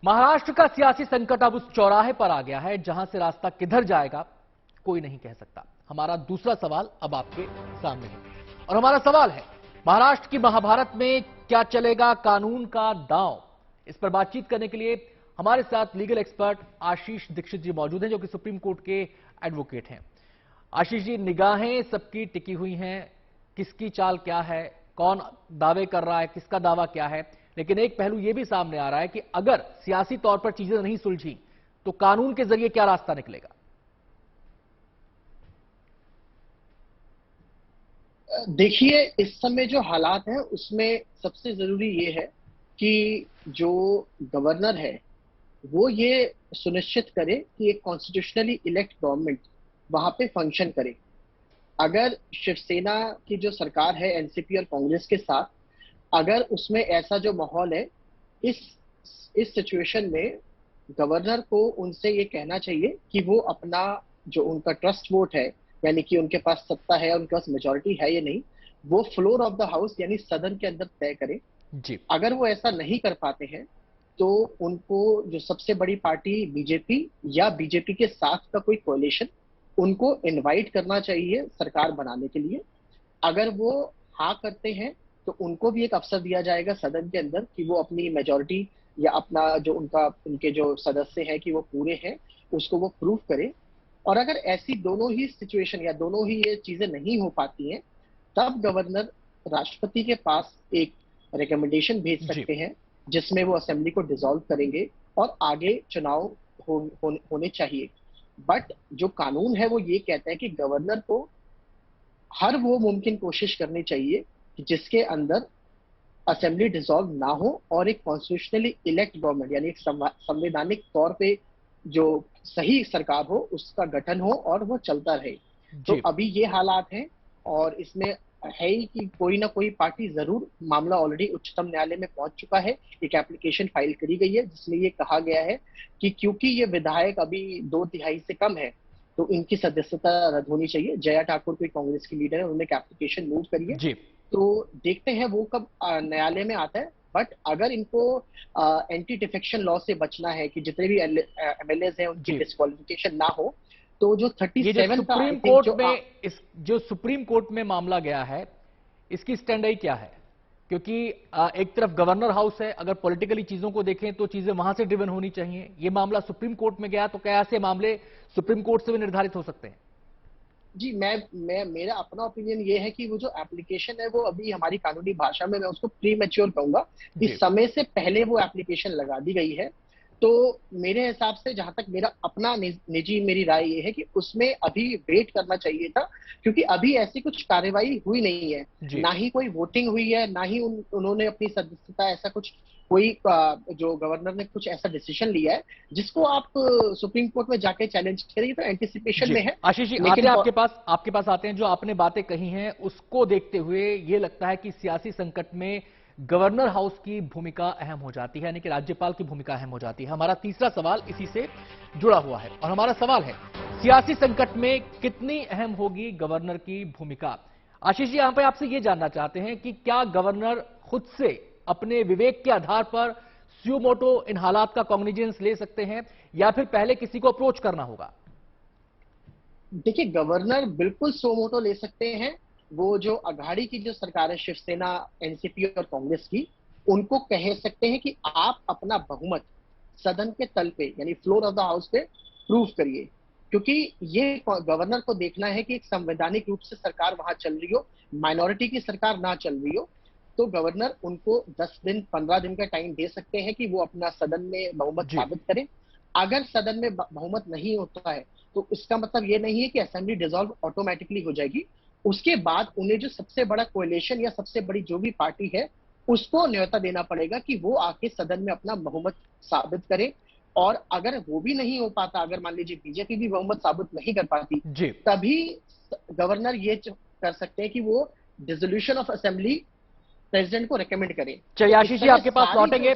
महाराष्ट्र का सियासी संकट अब उस चौराहे पर आ गया है जहां से रास्ता किधर जाएगा कोई नहीं कह सकता। हमारा दूसरा सवाल अब आपके सामने है और हमारा सवाल है, महाराष्ट्र की महाभारत में क्या चलेगा कानून का दांव। इस पर बातचीत करने के लिए हमारे साथ लीगल एक्सपर्ट आशीष दीक्षित जी मौजूद हैं, जो कि सुप्रीम कोर्ट के एडवोकेट हैं। आशीष जी, निगाहें सबकी टिकी हुई हैं, किसकी चाल क्या है, कौन दावे कर रहा है, किसका दावा क्या है। लेकिन एक पहलू यह भी सामने आ रहा है कि अगर सियासी तौर पर चीजें नहीं सुलझी तो कानून के जरिए क्या रास्ता निकलेगा। देखिए, इस समय जो हालात हैं उसमें सबसे जरूरी ये है कि जो गवर्नर है वो ये सुनिश्चित करे कि एक कॉन्स्टिट्यूशनली इलेक्ट गवर्नमेंट वहां पे फंक्शन करे। अगर शिवसेना की जो सरकार है एनसीपी और कांग्रेस के साथ, अगर उसमें ऐसा जो माहौल है, इस इस सिचुएशन में गवर्नर को उनसे ये कहना चाहिए कि वो अपना जो उनका ट्रस्ट वोट है, यानी कि उनके पास सत्ता है, उनके पास मेजोरिटी है या नहीं, वो फ्लोर ऑफ द हाउस यानी सदन के अंदर तय करें। जी, अगर वो ऐसा नहीं कर पाते हैं तो उनको जो सबसे बड़ी पार्टी बीजेपी या बीजेपी के साथ का कोई कोalition, उनको इनवाइट करना चाहिए सरकार बनाने के लिए। अगर वो हाँ करते हैं तो उनको भी एक अवसर दिया जाएगा सदन के अंदर कि वो अपनी मेजोरिटी या अपना जो उनके जो सदस्य हैं कि वो पूरे हैं, उसको वो प्रूव करें। और अगर ऐसी दोनों ही सिचुएशन या दोनों ही ये चीजें नहीं हो पाती हैं, तब गवर्नर राष्ट्रपति के पास एक रिकमेंडेशन भेज जी, सकते हैं जिसमें वो असेंबली को डिसॉल्व करेंगे और आगे चुनाव होने चाहिए। बट जो कानून है वो ये कहता है कि गवर्नर को हर वो मुमकिन कोशिश करनी चाहिए कि जिसके अंदर असेंबली डिसॉल्व ना हो और एक कॉन्स्टिट्यूशनली इलेक्ट गवर्नमेंट यानी एक संवैधानिक तौर पे जो सही सरकार हो उसका गठन हो और वो चलता रहे। तो जी। अभी ये हालात हैं और इसमें है ही कि कोई ना कोई पार्टी जरूर, मामला ऑलरेडी उच्चतम न्यायालय में पहुंच चुका है, एक एप्लीकेशन फाइल करी गई है जिसमें ये कहा गया है कि क्योंकि ये विधायक अभी 2/3 से कम है तो इनकी सदस्यता रद्द होनी चाहिए। जया ठाकुर कोई कांग्रेस की लीडर है, उन्होंने एक एप्लीकेशन मूव करी है। जी, तो देखते हैं वो कब न्यायालय में आता है। बट अगर इनको एंटी डिफेक्शन लॉ से बचना है कि जितने भी एमएलएज हैं उनकी जी। डिस्क्वालिफिकेशन ना हो, तो जो ये जो 37 का आई सुप्रीम थिंक कोर्ट में इस जो सुप्रीम कोर्ट में मामला गया है, इसकी स्टैंड क्या है? क्योंकि एक तरफ गवर्नर हाउस है, अगर पॉलिटिकली चीजों को देखें तो चीजें वहां से ड्रिवन होनी चाहिए। ये मामला सुप्रीम कोर्ट में गया तो क्या ऐसे मामले सुप्रीम कोर्ट से भी निर्धारित हो सकते हैं? जी, मैं मेरा अपना ओपिनियन ये है कि वो जो एप्लीकेशन है वो अभी हमारी कानूनी भाषा में मैं उसको प्री मैच्योर कहूंगा कि जी, समय से पहले वो एप्लीकेशन लगा दी गई है। तो मेरे हिसाब से, जहां तक मेरा अपना निजी मेरी राय ये है कि उसमें अभी वेट करना चाहिए था, क्योंकि अभी ऐसी कुछ कार्रवाई हुई नहीं है, जी। ना ही कोई वोटिंग हुई है, ना ही उन्होंने अपनी सदस्यता ऐसा कुछ कोई जो गवर्नर ने कुछ ऐसा डिसीजन लिया है जिसको आप सुप्रीम कोर्ट में जाके चैलेंज करिए। तो एंटिसिपेशन जी, में है। आशीष जी आते लेकिन हैं आपके पास आते हैं। जो आपने बातें कही हैं उसको देखते हुए यह लगता है कि सियासी संकट में गवर्नर हाउस की भूमिका अहम हो जाती है, यानी कि राज्यपाल की भूमिका अहम हो जाती है। हमारा तीसरा सवाल इसी से जुड़ा हुआ है और हमारा सवाल है, सियासी संकट में कितनी अहम होगी गवर्नर की भूमिका। आशीष जी, यहां पर आपसे यह जानना चाहते हैं कि क्या गवर्नर खुद से अपने विवेक के आधार पर सुयो मोटो इन हालात का कॉग्निजेंस ले सकते हैं या फिर पहले किसी को अप्रोच करना होगा? देखिए, गवर्नर बिल्कुल सो मोटो ले सकते हैं। वो जो अघाड़ी की जो सरकार है, शिवसेना, एनसीपी और कांग्रेस की, उनको कह सकते हैं कि आप अपना बहुमत सदन के तल पे यानी फ्लोर ऑफ द हाउस पे प्रूव करिए। क्योंकि ये गवर्नर को देखना है कि एक संवैधानिक रूप से सरकार वहां चल रही हो, माइनॉरिटी की सरकार ना चल रही हो। तो गवर्नर उनको 10 दिन 15 दिन का टाइम दे सकते हैं कि वो अपना सदन में बहुमत जी, साबित करें। अगर सदन में बहुमत नहीं होता है तो इसका मतलब ये नहीं है कि असेंबली डिसॉल्व ऑटोमेटिकली हो जाएगी। उसके बाद उन्हें जो सबसे बड़ा कोएलिशन या सबसे बड़ी जो भी पार्टी है उसको न्योता देना पड़ेगा कि वो आके सदन में अपना बहुमत साबित करे। और अगर वो भी नहीं हो पाता, अगर मान लीजिए बीजेपी भी बहुमत साबित नहीं कर पाती, जी। तभी गवर्नर ये कर सकते हैं कि वो डिसोल्यूशन ऑफ असेंबली प्रेसिडेंट को रेकमेंड करें। चलिए तो इस आशीष जी, तरह आपके पास सारी जो लौटेंगे।